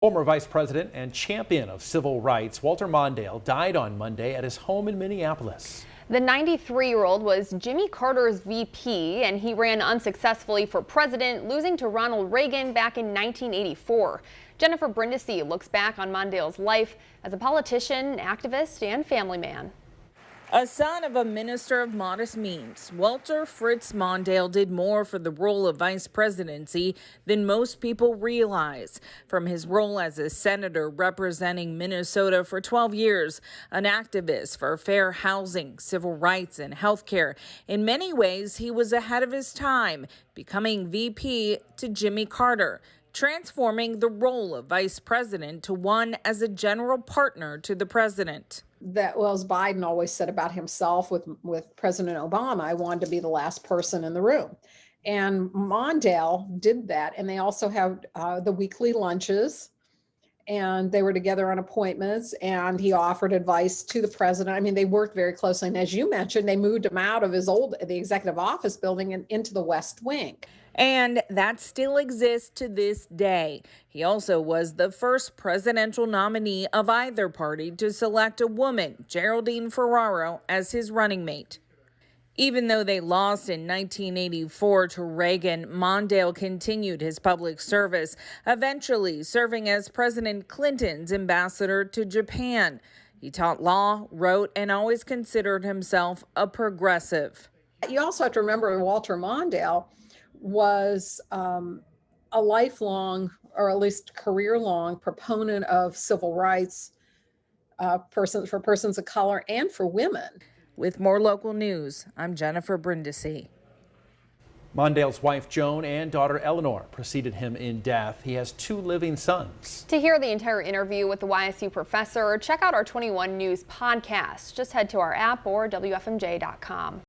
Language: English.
Former Vice President and champion of civil rights, Walter Mondale, died on Monday at his home in Minneapolis. The 93-year-old was Jimmy Carter's VP, and he ran unsuccessfully for president, losing to Ronald Reagan back in 1984. Jennifer Brindisi looks back on Mondale's life as a politician, activist, and family man. A son of a minister of modest means, Walter Fritz Mondale did more for the role of vice presidency than most people realize. From his role as a senator representing Minnesota for 12 years, an activist for fair housing, civil rights, and health care, in many ways he was ahead of his time, becoming VP to Jimmy Carter, transforming the role of vice president to one as a general partner to the president. That was Biden always said about himself with President Obama, I wanted to be the last person in the room. And Mondale did that. And they also have the weekly lunches, and they were together on appointments, and he offered advice to the president. I mean, they worked very closely. And as you mentioned, they moved him out of the executive office building and into the West Wing. And that still exists to this day. He also was the first presidential nominee of either party to select a woman, Geraldine Ferraro, as his running mate. Even though they lost in 1984 to Reagan, Mondale continued his public service, eventually serving as President Clinton's ambassador to Japan. He taught law, wrote, and always considered himself a progressive. You also have to remember Walter Mondale was a lifelong, or at least career-long, proponent of civil rights for persons of color and for women. With more local news, I'm Jennifer Brindisi. Mondale's wife Joan and daughter Eleanor preceded him in death. He has 2 living sons. To hear the entire interview with the YSU professor, check out our 21 News podcast. Just head to our app or WFMJ.com.